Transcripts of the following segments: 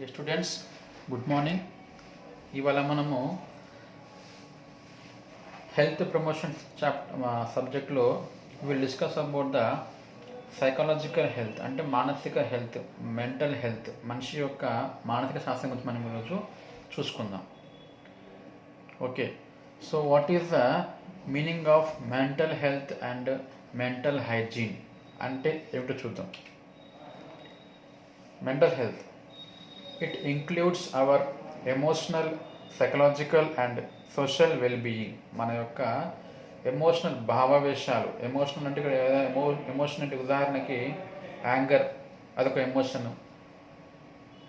Dear students, good morning. ఇవాళ మనము health promotion సబ్జెక్ట్లో will discuss about the psychological health, అంటే మానసిక హెల్త్, మెంటల్ హెల్త్, మనిషి యొక్క మానసిక శాస్త్రం గురించి మనం ఈరోజు చూసుకుందాం. Okay, so what is the meaning of mental health and mental hygiene అంటే ఏమిటో చూద్దాం. Mental health, it includes our emotional, psychological and social well-being. మన యొక్క ఎమోషనల్ భావావేశాలు, ఎమోషనల్ అంటే ఇక్కడ ఎమోషన్ అంటే ఉదాహరణకి యాంగర్ అదొక ఎమోషన్,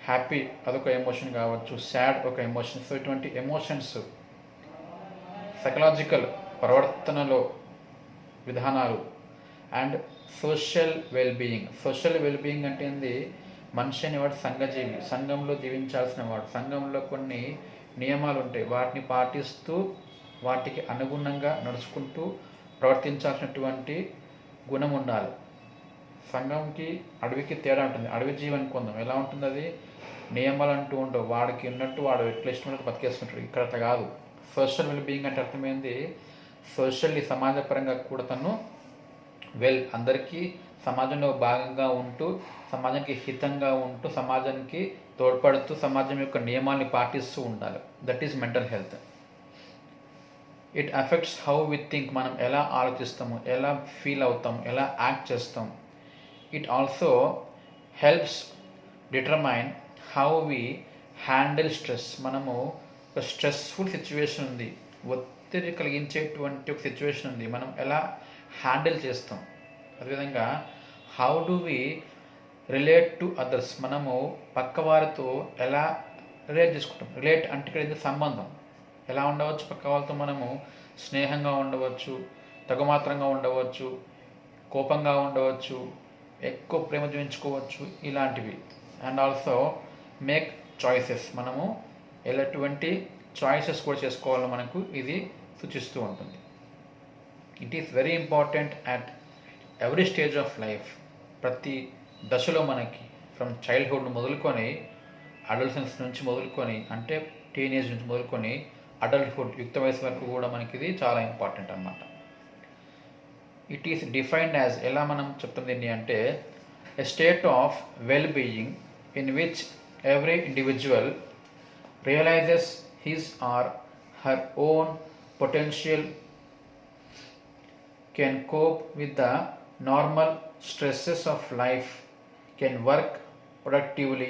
హ్యాపీ అదొక ఎమోషన్ కావచ్చు, సాడ్ ఒక ఎమోషన్. సో ఇటువంటి ఎమోషన్స్, సైకలాజికల్ ప్రవర్తనలో విధానాలు and social wellbeing. Social wellbeing అంటే ఏంది? మనిషి అనేవాడు సంఘజీవి, సంఘంలో జీవించాల్సిన వాడు. సంఘంలో కొన్ని నియమాలు ఉంటాయి, వాటిని పాటిస్తూ వాటికి అనుగుణంగా నడుచుకుంటూ ప్రవర్తించాల్సినటువంటి గుణం ఉండాలి. సంఘంకి అడవికి తేడా ఉంటుంది. అడవి జీవి అనుకుందాం, ఎలా ఉంటుంది అది? నియమాలు అంటూ ఉండవు, వాడికి ఉన్నట్టు వాడు ఎట్లా ఇష్టమైనట్టు బతికేసుకుంటాడు. ఇక్కడ అట్లా కాదు. సోషల్ వెల్ బీయింగ్ అంటే అర్థమైంది, సోషల్లీ సమాజపరంగా కూడా తను అందరికీ సమాజంలో భాగంగా ఉంటూ, సమాజానికి హితంగా ఉంటూ, సమాజానికి తోడ్పడుతూ, సమాజం యొక్క నియమాల్ని పాటిస్తూ ఉండాలి. That is mental health. It affects how we think, మనం ఎలా ఆలోచిస్తాము, ఎలా ఫీల్ అవుతాం, ఎలా యాక్ట్ చేస్తాం. It also helps determine how we handle stress. మనము ఒక స్ట్రెస్ఫుల్ సిచ్యువేషన్ ఉంది, ఒత్తిడి కలిగించేటువంటి ఒక సిచ్యువేషన్ ఉంది, మనం ఎలా హ్యాండిల్ చేస్తాం. అదేవిధంగా how do we relate to others, మనము పక్క వారితో ఎలా రిలేట్ చేసుకుంటాం. రిలేట్ అంటే ఇక్కడ సంబంధం ఎలా ఉండవచ్చు, పక్క వాళ్ళతో మనము స్నేహంగా ఉండవచ్చు, తగుమాత్రంగా ఉండవచ్చు, కోపంగా ఉండవచ్చు, ఎక్కువ ప్రేమ చూపించుకోవచ్చు, ఇలాంటివి. అండ్ ఆల్సో మేక్ చాయిసెస్, మనము ఎలాంటి చాయిసెస్ కూడా చేసుకోవాలో మనకు ఇది సూచిస్తూ ఉంటుంది. It is very important at every stage of life. ప్రతి దశలో మనకి ఫ్రమ్ చైల్డ్హుడ్ మొదలుకొని, అడల్సెన్స్ నుంచి మొదలుకొని, అంటే టీనేజ్ నుంచి మొదలుకొని అడల్ట్హుడ్, యుక్త వయసు వరకు కూడా మనకి ఇది చాలా ఇంపార్టెంట్ అన్నమాట. ఇట్ ఈస్ డిఫైన్డ్ యాజ్, ఎలా మనం చెప్తుంది దీన్ని అంటే, a state of well being in which every individual realises his or her own potential, can cope with the normal stresses of life, can work productively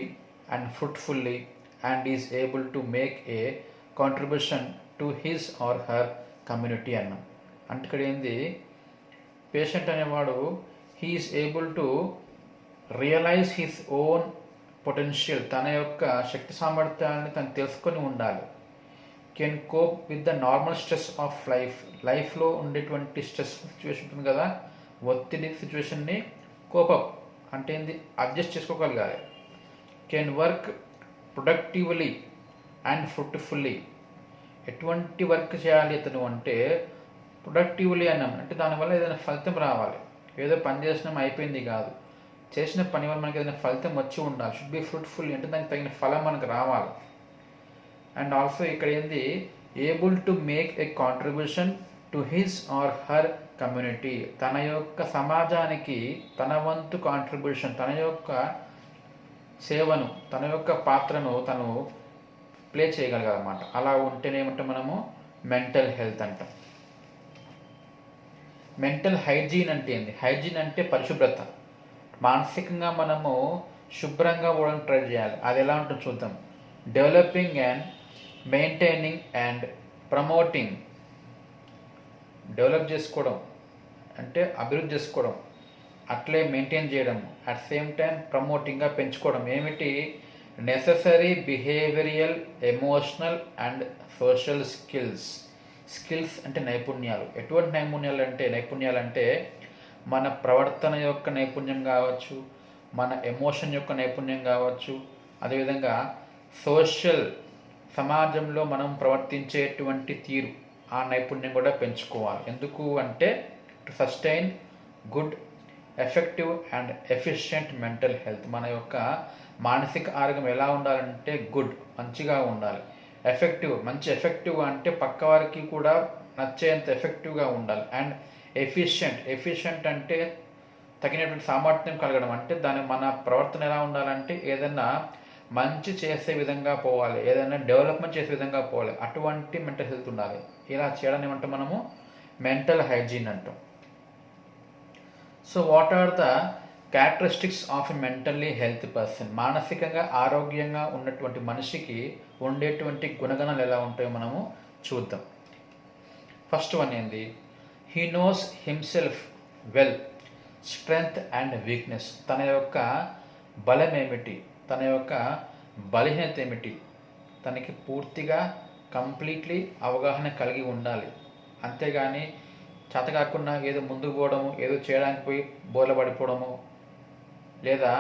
and fruitfully, and is able to make a contribution to his or her community అన్నాం. అంటే ఇక్కడ ఏంది, patient అనేవాడు he is able to realise his own potential, తన యొక్క శక్తి సామర్థ్యాన్ని తను తెలుసుకొని ఉండాలి. Can cope with the normal stress of life, లైఫ్లో ఉండేటువంటి స్ట్రెస్ సిచ్యువేషన్ ఉంటుంది కదా, ఒత్తిడి సిచ్యువేషన్ని కోపప్ అంటే ఏంది, అడ్జస్ట్ చేసుకోగలగాలి. Can work productively and fruitfully, ఎటువంటి వర్క్ చేయాలి అతను అంటే ప్రొడక్టివ్లీ అన్నాం అంటే దానివల్ల ఏదైనా ఫలితం రావాలి. ఏదో పని చేసినాం అయిపోయింది కాదు, చేసిన పని వల్ల మనకి ఏదైనా ఫలితం వచ్చి ఉండాలి. షుడ్ బి ఫ్రూట్ఫుల్లీ అంటే దానికి తగిన ఫలం మనకు రావాలి. అండ్ ఆల్సో ఇక్కడ ఏంది, able to make a contribution to his or her community, తన యొక్క సమాజానికి తన వంతు కాంట్రిబ్యూషన్, తన యొక్క సేవను, తన యొక్క పాత్రను తను ప్లే చేయగలగాలన్నమాట. అలా ఉంటేనే ఏమంటాం మనము మెంటల్ హెల్త్ అంటాం. మెంటల్ హైజీన్ అంటే ఏంది? హైజీన్ అంటే పరిశుభ్రత. మానసికంగా మనము శుభ్రంగా ఉండడానికి ట్రై చేయాలి. అది ఎలా ఉంటుందో చూద్దాం. Developing and maintaining and promoting, develop చేసుకోవడం అంటే అభివృద్ధి చేసుకోవడం, అట్లే మెయింటైన్ చేయడం, అట్ సేమ్ టైం ప్రమోటింగ్గా పెంచుకోవడం. ఏమిటి? Necessary behavioural, emotional and social skills. Skills అంటే నైపుణ్యాలు. ఎటువంటి నైపుణ్యాలు అంటే మన ప్రవర్తన యొక్క నైపుణ్యం కావచ్చు, మన ఎమోషన్ యొక్క నైపుణ్యం కావచ్చు, అదేవిధంగా సోషల్, సమాజంలో మనం ప్రవర్తించేటువంటి తీరు, ఆ నైపుణ్యం కూడా పెంచుకోవాలి. ఎందుకు అంటే to sustain good, effective and efficient mental health, మన యొక్క మానసిక ఆరోగ్యం ఎలా ఉండాలంటే గుడ్, మంచిగా ఉండాలి. మంచి ఎఫెక్టివ్ అంటే పక్క వారికి కూడా నచ్చేంత ఎఫెక్టివ్గా ఉండాలి. అండ్ ఎఫిషియంట్ అంటే తగినటువంటి సామర్థ్యం కలగడం. అంటే మన ప్రవర్తన ఎలా ఉండాలంటే ఏదైనా మంచి చేసే విధంగా పోవాలి, ఏదైనా డెవలప్మెంట్ చేసే విధంగా పోవాలి. అటువంటి మెంటల్ హెల్త్ ఉండాలి. ఇలా చేయడాన్ని ఏమంటే మనము మెంటల్ హైజీన్ అంటాం. So what are the characteristics of a mentally health person? మానసికంగా ఆరోగ్యంగా ఉన్నటువంటి మనిషికి ఉండేటువంటి గుణగణాలు ఎలా ఉంటాయో మనము చూద్దాం. ఫస్ట్ వన్ ఏంది? He knows himself well, strength and weakness. తన యొక్క బలం ఏమిటి, తన యొక్క బలహీనత ఏమిటి, తనకి పూర్తిగా కంప్లీట్లీ అవగాహన కలిగి ఉండాలి. అంతేగాని చేత కాకుండా ఏదో ముందుకు పోవడము, ఏదో చేయడానికి పోయి బోర్ల పడిపోవడము, లేదా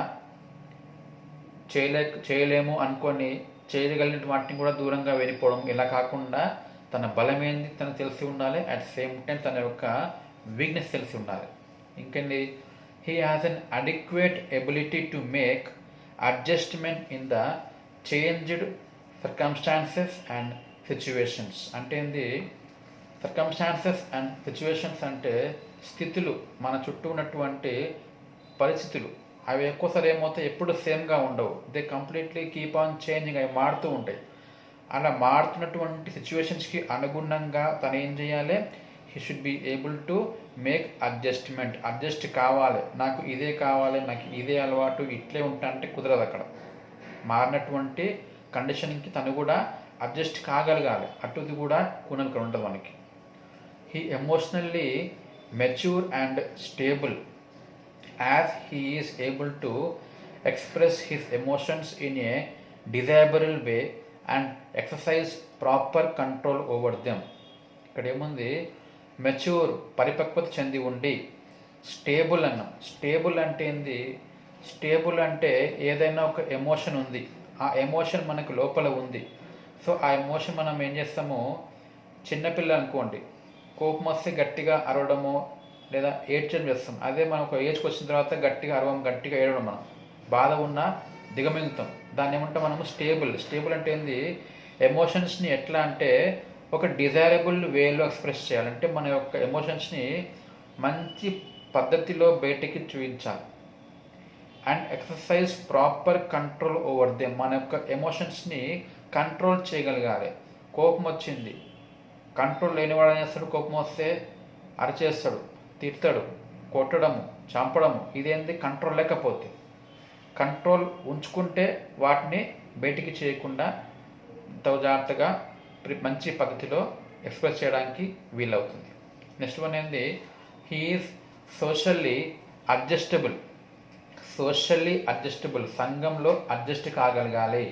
చేయలేము అనుకొని చేయగలిగిన వాటిని కూడా దూరంగా వెళ్ళిపోవడం, ఇలా కాకుండా తన బలమేంది తనకు తెలిసి ఉండాలి. అట్ సేమ్ టైం తన యొక్క వీక్నెస్ తెలిసి ఉండాలి. ఇంకేంటి? He has an adequate ability to make adjustment in the changed circumstances and situations. అంటే ఏంది? సర్కమ్స్టాన్సెస్ అండ్ సిచ్యువేషన్స్ అంటే స్థితులు, మన చుట్టూ ఉన్నటువంటి పరిస్థితులు. అవి ఎక్కువసారి ఏమవుతాయి, ఎప్పుడు సేమ్గా ఉండవు. They completely keep on changing, అవి మారుతూ ఉంటాయి. అలా మారుతున్నటువంటి సిచ్యువేషన్స్కి అనుగుణంగా తను ఏం చేయాలి? He should be able to make adjustment. Adjust కావాలి, నాకు ఇదే కావాలి, నాకు ఇదే అలవాటు, ఇట్లే ఉంటా అంటే కుదరదు. అక్కడ మారినటువంటి కండిషన్కి తను కూడా అడ్జస్ట్ కాగలగాలి. అటుది కూడా గుణం ఇక్కడ ఉండదు మనకి. He emotionally mature and stable as he is able to express his emotions in a desirable way and exercise proper control over them. ఇక్కడ ఏముంది? మెచ్యూర్, పరిపక్వత చెంది ఉండి, స్టేబుల్ అన్నాం. స్టేబుల్ అంటే ఏంది? స్టేబుల్ అంటే ఏదైనా ఒక ఎమోషన్ ఉంది, ఆ ఎమోషన్ మనకు లోపల ఉంది. సో ఆ ఎమోషన్ మనం ఏం చేస్తాము? చిన్నపిల్ల అనుకోండి, కోపం వస్తే గట్టిగా అరవడము లేదా ఏడ్చడం చేస్తాం. అదే మనం ఒక ఏజ్కి వచ్చిన తర్వాత గట్టిగా అరవం, గట్టిగా ఏడవడం, మనం బాధ ఉన్నా దిగమింగుతాం. దాన్ని ఏమంటాం మనము? స్టేబుల్ అంటే ఏంది? ఎమోషన్స్ని ఎట్లా అంటే ఒక డిజైరబుల్ వేలో ఎక్స్ప్రెస్ చేయాలంటే మన యొక్క ఎమోషన్స్ని మంచి పద్ధతిలో బయటికి చూపించాలి. And exercise proper control over them. మన యొక్క ఎమోషన్స్ని కంట్రోల్ చేయగలగాలి. కోపం వచ్చింది, కంట్రోల్ లేనివాడు ఏం చేస్తాడు? కోపం వస్తే అరచేస్తాడు, తిడతాడు, కొట్టడము, చంపడము. ఇదేంది? కంట్రోల్ లేకపోతే. కంట్రోల్ ఉంచుకుంటే వాటిని బయటికి చేయకుండా జాగ్రత్తగా మంచి పద్ధతిలో ఎక్స్ప్రెస్ చేయడానికి వీలవుతుంది. నెక్స్ట్ వన్ ఏంది? He is socially adjustable. సంఘంలో అడ్జస్ట్ కాగలగాలి.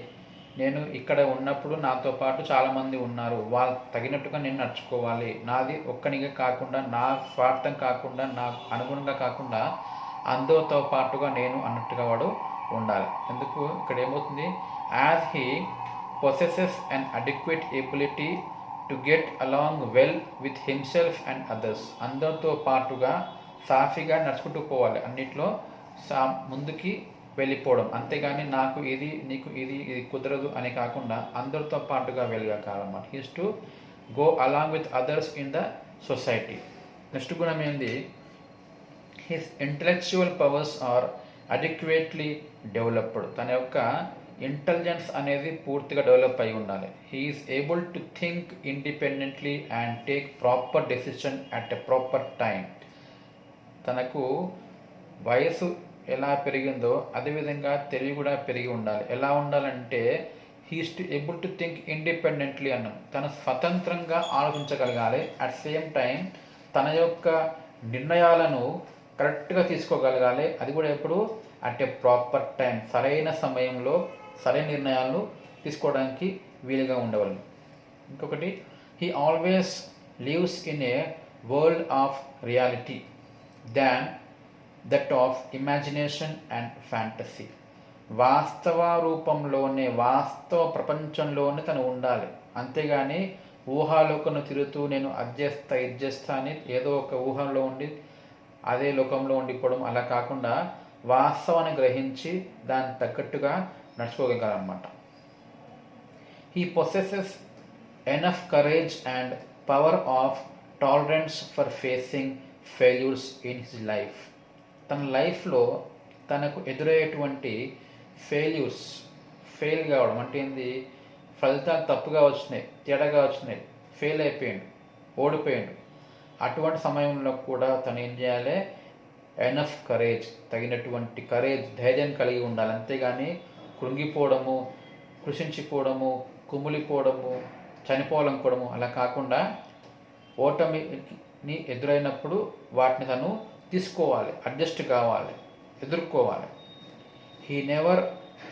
నేను ఇక్కడ ఉన్నప్పుడు నాతో పాటు చాలామంది ఉన్నారు, వాళ్ళు తగినట్టుగా నేను నడుచుకోవాలి. నాది ఒక్కనిగా కాకుండా, నా స్వార్థం కాకుండా, నాకు అనుగుణంగా కాకుండా అందరితో పాటుగా నేను అన్నట్టుగా వాడు ఉండాలి. ఎందుకు? ఇక్కడ ఏమవుతుంది? As he possesses an adequate ability to get along well with himself and others. అందరితో పాటుగా సాఫీగా నడుచుకుంటూ పోవాలి, అన్నిట్లో ముందుకి వెళ్ళిపోవడం. అంతేగాని నాకు ఇది, నీకు ఇది కుదరదు అని కాకుండా అందరితో పాటుగా వెళ్ళగలగాలన్నమాట. Is to go along with others in the society. Next గుణం ఏంది? His intellectual powers are adequately developed. తన యొక్క ఇంటెలిజెన్స్ అనేది పూర్తిగా డెవలప్ అయి ఉండాలి. He is able to think independently and take proper decision at a proper time. తనకు వయసు ఎలా పెరిగిందో అదేవిధంగా తెలివి కూడా పెరిగి ఉండాలి. ఎలా ఉండాలంటే he's able to think independently అన్నాం. తను స్వతంత్రంగా ఆలోచించగలగాలి. అట్ సేమ్ టైం తన యొక్క నిర్ణయాలను కరెక్ట్గా తీసుకోగలగాలి. అది కూడా ఎప్పుడు? అట్ ఏ ప్రాపర్ టైం, సరైన సమయంలో సరైన నిర్ణయాలను తీసుకోవడానికి వీలుగా ఉండవలను. ఇంకొకటి, he always lives in a world of reality than that of imagination and fantasy. వాస్తవ రూపంలోనే, వాస్తవ ప్రపంచంలోనే తను ఉండాలి. అంతేగాని ఊహాలోకంలో తిరుగుతూ నేను అది చేస్తా ఇది చేస్తా అని ఏదో ఒక ఊహలో ఉండి అదే లోకంలో ఉండిపోవడం, అలా కాకుండా వాస్తవాన్ని గ్రహించి దానికి తగ్గట్టుగా నడుచుకోగలరన్నమాట. He possesses enough courage and power of tolerance for facing failures in his life. తన లైఫ్లో తనకు ఎదురయ్యేటువంటి ఫెయిల్ కావడం అంటే ఏంది, ఫలితాలు తప్పుగా వచ్చినాయి, తేడాగా వచ్చినాయి, ఫెయిల్ అయిపోయాడు, ఓడిపోయాడు. అటువంటి సమయంలో కూడా తను ఏం చేయాలి, ఎనఫ్ కరేజ్, తగినటువంటి కరేజ్, ధైర్యం కలిగి ఉండాలి. అంతేగాని కృంగిపోవడము, కృషించిపోవడము, కుమిలిపోవడము, చనిపోవాలనుకోవడము అలా కాకుండా ఓటమిని ఎదురైనప్పుడు వాటిని తను తీసుకోవాలి, అడ్జస్ట్ కావాలి, ఎదుర్కోవాలి. He never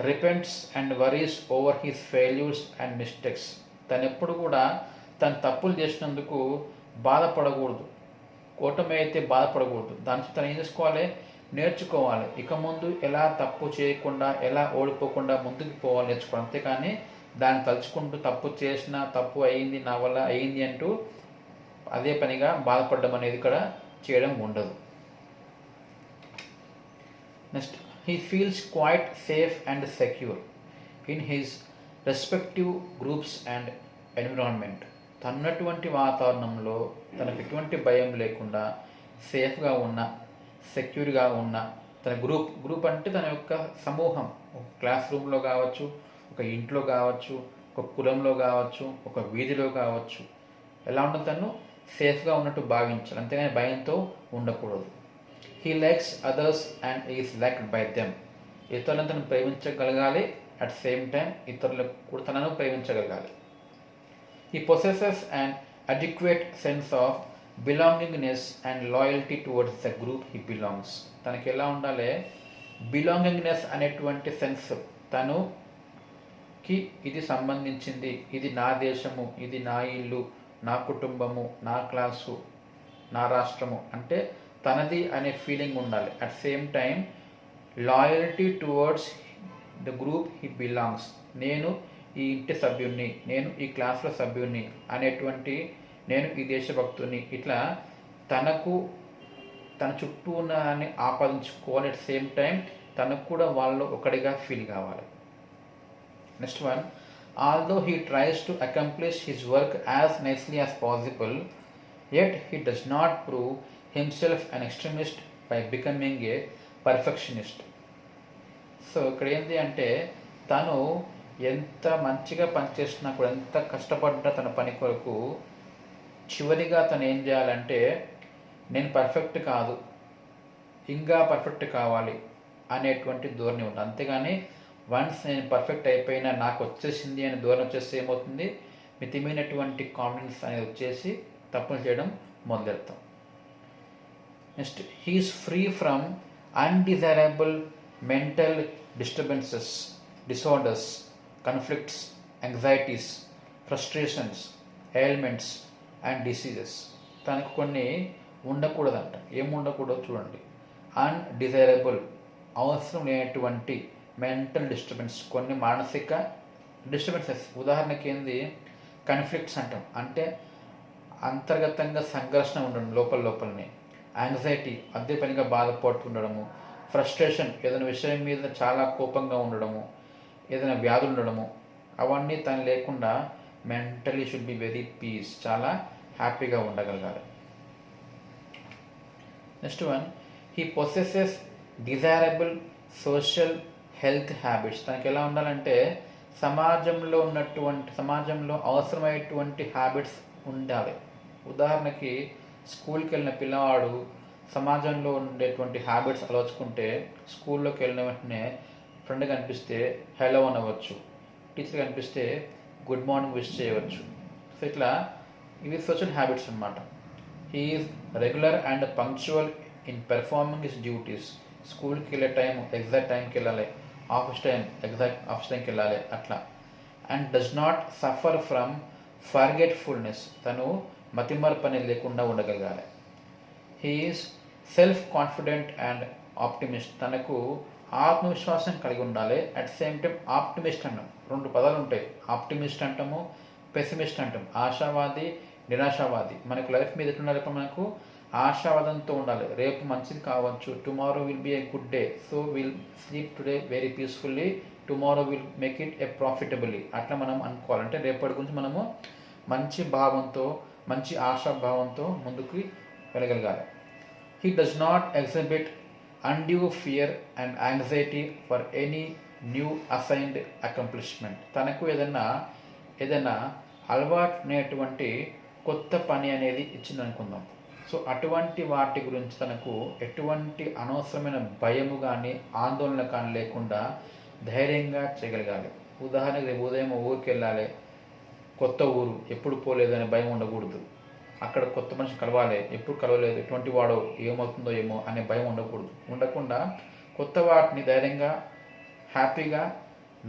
repents and worries over his failures and mistakes. తను ఎప్పుడు కూడా తను తప్పులు చేసినందుకు బాధపడకూడదు, ఓటమి అయితే బాధపడకూడదు. దానికి తను ఏం చేసుకోవాలి, నేర్చుకోవాలి. ఇక ముందు ఎలా తప్పు చేయకుండా, ఎలా ఓడిపోకుండా ముందుకు పోవాలి, నేర్చుకోవాలి. అంతేకాని దాన్ని తలుచుకుంటూ తప్పు చేసినా, తప్పు అయింది, నా వల్ల అయింది అంటూ అదే పనిగా బాధపడడం అనేది ఇక్కడ చేయడం ఉండదు. Next, he feels quite safe and secure in his respective groups and environment. తన్నటువంటి వాతావరణంలో తనకు ఎటువంటి భయం లేకుండా సేఫ్గా ఉన్న, సెక్యూర్గా ఉన్న తన గ్రూప్ అంటే తన యొక్క సమూహం, ఒక క్లాస్ రూమ్లో కావచ్చు, ఒక ఇంట్లో కావచ్చు, ఒక కులంలో కావచ్చు, ఒక వీధిలో కావచ్చు, ఎలా ఉంటుంది, తను సేఫ్గా ఉన్నట్టు భావించాలి. అంతేగాని భయంతో ఉండకూడదు. He likes others and is liked by them. ఇతరులను తను ప్రేమించగలగాలి, అట్ సేమ్ టైం ఇతరులకు కూడా తనను ప్రేమించగలగాలి. He possesses an adequate sense of belongingness and loyalty towards the group he belongs. తనకి ఎలా ఉండాలి, బిలాంగింగ్నెస్ అనేటువంటి సెన్స్, తనుకి ఇది సంబంధించింది, ఇది నా దేశము, ఇది నా ఇల్లు, నా కుటుంబము, నా క్లాసు, నా రాష్ట్రము అంటే తనది అనే ఫీలింగ్ ఉండాలి. At same time loyalty towards the group he belongs. నేను ఈ ఇంటి సభ్యుడిని, నేను ఈ క్లాస్లో సభ్యుడిని అనేటువంటి, నేను ఈ దేశభక్తుని, ఇట్లా తనకు తన చుట్టూ ఉన్నదాన్ని ఆపాదించుకోవాలి. అట్ సేమ్ టైం తనకు కూడా వాళ్ళు ఒకటిగా ఫీల్ కావాలి. Next one, although he tries to accomplish his work as nicely as possible, yet he does not prove himself an extremist by becoming a perfectionist. So ఇక్కడ ఏంటి అంటే, తను ఎంత మంచిగా పనిచేసినా కూడా, ఎంత కష్టపడ్డా తన పని కొరకు, చివరిగా తను ఏం చేయాలంటే, నేను పర్ఫెక్ట్ కాదు, ఇంకా పర్ఫెక్ట్ కావాలి అనేటువంటి ధోరణి ఉంటుంది. అంతేగాని వన్స్ నేను పర్ఫెక్ట్ అయిపోయినా, నాకు వచ్చేసింది అనే ధోరణి వచ్చేసి ఏమవుతుంది, మితిమైనటువంటి కాన్ఫిడెన్స్ అనేది వచ్చేసి తప్పులు చేయడం మొదలెడతాం. Next, he is free from undesirable mental disturbances, disorders, conflicts, anxieties, frustrations, ailments and diseases. తనకు కొన్ని ఉండకూడదంట. ఏమి ఉండకూడదు చూడండి. అన్డిజైరబుల్, అవసరం లేనటువంటి మెంటల్ డిస్టర్బెన్స్, కొన్ని మానసిక డిస్టర్బెన్సెస్. ఉదాహరణకి ఏంది, కన్ఫ్లిక్ట్స్ అంటాం, అంటే అంతర్గతంగా సంఘర్షణ ఉండడం లోపలనే. యాంగ్జైటీ, అదే పనిగా బాధపడుతుండడము. ఫ్రస్ట్రేషన్, ఏదైనా విషయం మీద చాలా కోపంగా ఉండడము, ఏదైనా వ్యాధులు ఉండడము. అవన్నీ తను లేకుండా mentally should be very peace, చాలా హ్యాపీగా ఉండగలగాలి. Next one, he possesses desirable social health habits. తనకి ఎలా ఉండాలంటే, సమాజంలో అవసరమైనటువంటి హ్యాబిట్స్ ఉండాలి. ఉదాహరణకి స్కూల్కి వెళ్ళిన పిల్లవాడు సమాజంలో ఉండేటువంటి హ్యాబిట్స్ అలవర్చుకుంటే, స్కూల్లోకి వెళ్ళిన వెంటనే ఫ్రెండ్ కనిపిస్తే హలో అనవచ్చు, టీచర్ కనిపిస్తే గుడ్ మార్నింగ్ విష్ చేయవచ్చు. సో ఇట్లా ఇవి సోషల్ హ్యాబిట్స్ అన్నమాట. He is regular and punctual in performing his duties. స్కూల్కి వెళ్ళే టైం ఎగ్జాక్ట్ టైంకి వెళ్ళాలి, ఆఫీస్ టైం ఎగ్జాక్ట్ ఆఫీస్ టైంకి వెళ్ళాలి అట్లా. And does not suffer from forgetfulness. తను మతిమరుపు అనేది లేకుండా ఉండగలగాలి. He is self confident and optimist. తనకు ఆత్మవిశ్వాసం కలిగి ఉండాలి. అట్ సేమ్ టైం ఆప్టిమిస్ట్ అంటాం, రెండు పదాలు ఉంటాయి. ఆప్టిమిస్ట్ అంటాము, పెసిమిస్ట్ అంటాం. ఆశావాది, నిరాశావాది. మనకు లైఫ్ మీద ఎట్లుండాలి, ఇప్పుడు మనకు ఆశావాదంతో ఉండాలి. రేపు మంచిది కావచ్చు, tomorrow will be a good day, so will sleep today very peacefully tomorrow will make it ఏ ప్రాఫిటబుల్లీ. అట్లా మనం అనుకోవాలంటే రేపటి గురించి మనము మంచి భావంతో, మంచి ఆశాభావంతో ముందుకు వెళ్ళగలగాలి. He does not exhibit undue fear and anxiety for any new assigned accomplishment. తనకు ఏదైనా అలవాటునేటువంటి కొత్త పని అనేది ఇచ్చిందనుకుందాం. సో అటువంటి వాటి గురించి తనకు ఎటువంటి అనవసరమైన భయము కానీ ఆందోళన కానీ లేకుండా ధైర్యంగా చేయగలగాలి. ఉదాహరణకి రేపు ఉదయం ఊరికి వెళ్ళాలి, కొత్త ఊరు, ఎప్పుడు పోలేదనే భయం ఉండకూడదు. అక్కడ కొత్త మనిషి కలవాలి, ఎప్పుడు కలవలేదు, ఎటువంటి వాడో, ఏమవుతుందో ఏమో అనే భయం ఉండకుండా కొత్త వాటిని ధైర్యంగా హ్యాపీగా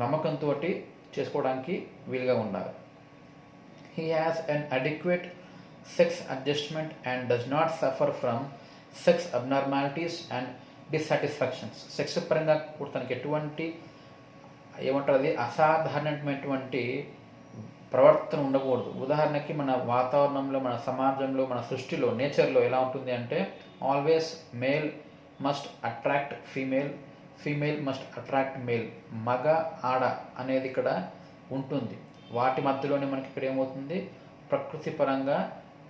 నమ్మకంతో చేసుకోవడానికి వీలుగా ఉండాలి. He has an adequate sex adjustment and does not suffer from sex abnormalities and dissatisfactions. Sex పరంగా కూడా తనకి ఎటువంటి అసాధారణమైనటువంటి ప్రవర్తన ఉండకూడదు. ఉదాహరణకి మన వాతావరణంలో, మన సమాజంలో, మన సృష్టిలో, నేచర్లో ఎలా ఉంటుంది అంటే always male must attract female, female must attract male. మగ ఆడ అనేది ఇక్కడ ఉంటుంది. వాటి మధ్యలోనే మనకి ఇక్కడ ఏమవుతుంది, ప్రకృతి పరంగా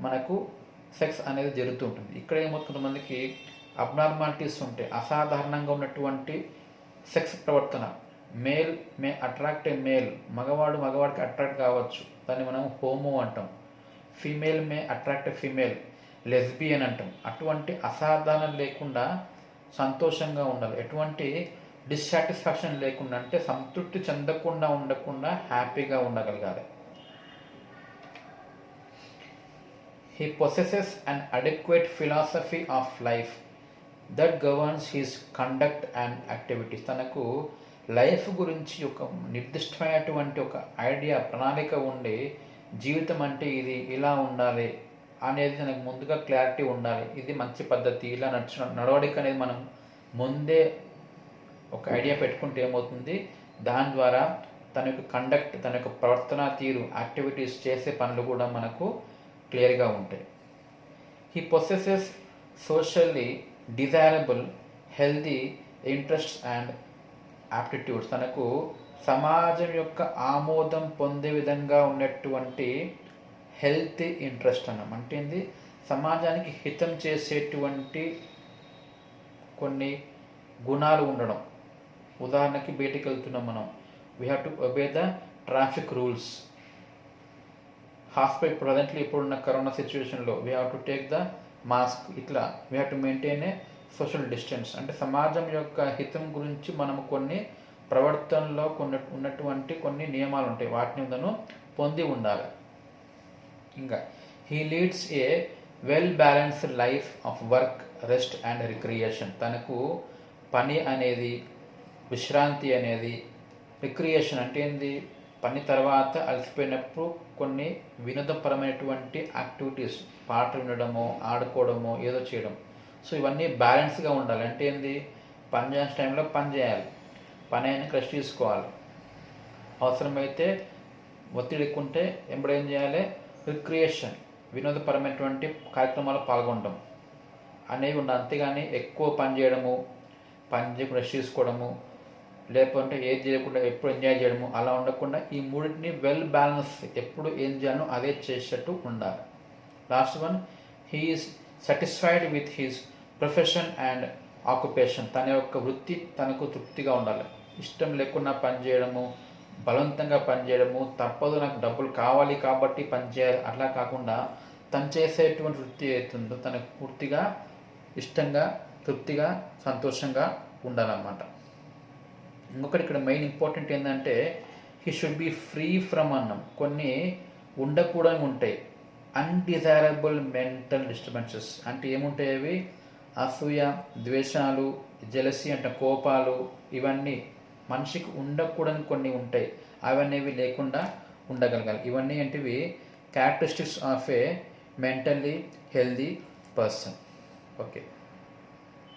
మనకు సెక్స్ అనేది జరుగుతుంటుంది. ఇక్కడ ఏమవుతుంది, కొంతమందికి అబ్నార్మాలిటీస్ ఉంటాయి, అసాధారణంగా ఉన్నటువంటి సెక్స్ ప్రవర్తన. మేల్ మే అట్రాక్ట్ ఏ మేల్, మగవాడికి అట్రాక్ట్ కావచ్చు, దాన్ని మనం హోమో అంటాం. ఫీమేల్ మే అట్రాక్ట్ ఫీమేల్, లెస్బియన్ అంటాం. అటువంటి అసాధారణం లేకుండా సంతోషంగా ఉండాలి. ఎటువంటి డిస్సాటిస్ఫాక్షన్ లేకుండా, అంటే సంతృప్తి ఉండకుండా హ్యాపీగా ఉండగలగాలి. He possesses an adequate philosophy of life that governs his conduct and activities. తనకు లైఫ్ గురించి ఒక నిర్దిష్టమైనటువంటి ఒక ఐడియా, ప్రణాళిక ఉండి, జీవితం అంటే ఇది ఇలా ఉండాలి అనేది తనకు ముందుగా క్లారిటీ ఉండాలి. ఇది మంచి పద్ధతి, ఇలా నడవడిక అనేది మనం ముందే ఒక ఐడియా పెట్టుకుంటే ఏమవుతుంది, దాని ద్వారా తన యొక్క కండక్ట్, తన యొక్క ప్రవర్తన తీరు, యాక్టివిటీస్, చేసే పనులు కూడా మనకు క్లియర్గా ఉంటాయి. He possesses socially desirable healthy interests and aptitudes. తనకు సమాజం యొక్క ఆమోదం పొందే విధంగా ఉన్నటువంటి హెల్తీ ఇంట్రెస్ట్ అన్నాం. అంటే ఏంది, సమాజానికి హితం చేసేటువంటి కొన్ని గుణాలు ఉండడం. ఉదాహరణకి బయటికి వెళ్తున్నాం మనం, we have to obey the traffic rules. Hospital presently ఇప్పుడున్న కరోనా సిచ్యువేషన్లో we have to take the mask. ఇట్లా we have to maintain a social distance. అంటే సమాజం యొక్క హితం గురించి మనము కొన్ని ప్రవర్తనలో ఉన్నటువంటి కొన్ని నియమాలు ఉంటాయి, వాటిని మనం పొంది ఉండాలి. ఇంకా he leads A well balanced life of work, rest and recreation. తనకు పని అనేది, విశ్రాంతి అనేది, రిక్రియేషన్ అంటే ఏంది, పని తర్వాత అలసిపోయినప్పుడు కొన్ని వినోదపరమైనటువంటి యాక్టివిటీస్, పాటలు వినడమో, ఆడుకోవడమో, ఏదో చేయడం. సో ఇవన్నీ బ్యాలెన్స్గా ఉండాలి. అంటే ఏంది, పని చేసే టైంలో పని చేయాలి, పని అయినా రెస్ట్ తీసుకోవాలి, అవసరమైతే ఒత్తిడి ఎక్కువ ఉంటే ఏం చేయాలి, రిక్రియేషన్, వినోదపరమైనటువంటి కార్యక్రమాల్లో పాల్గొనడం అనేవి ఉండాలి. అంతేగాని ఎక్కువ పని చేయడము, పని చేయకుండా రెస్ట్ తీసుకోవడము, లేకపోతే ఏది చేయకుండా ఎప్పుడు ఎంజాయ్ చేయడము, అలా ఉండకుండా ఈ మూడింటిని వెల్ బ్యాలెన్స్, ఎప్పుడు ఏం చేయాలో అదే చేసేటట్టు ఉండాలి. Last one, he is satisfied with his profession and occupation. తన యొక్క వృత్తి తనకు తృప్తిగా ఉండాలి. ఇష్టం లేకుండా పనిచేయడము, బలవంతంగా పనిచేయడము, తప్పదు నాకు డబ్బులు కావాలి కాబట్టి పనిచేయాలి, అట్లా కాకుండా తను చేసేటువంటి వృత్తి అవుతుందో తనకు పూర్తిగా ఇష్టంగా, తృప్తిగా, సంతోషంగా ఉండాలన్నమాట. ఇంకొకటి ఇక్కడ మెయిన్ ఇంపార్టెంట్ ఏంటంటే he should be free from అన్నం. కొన్ని ఉండకూడని ఉంటాయి, అన్డిజైరబుల్ మెంటల్ డిస్టర్బెన్సెస్. అంటే ఏముంటాయి అవి, అసూయ, ద్వేషాలు, జెలసీ అంటే కోపాలు, ఇవన్నీ మనిషికి ఉండకూడని కొన్ని ఉంటాయి, అవన్నీ లేకుండా ఉండగలగాలి. ఇవన్నీ ఏంటివి characteristics of A mentally healthy person. Okay.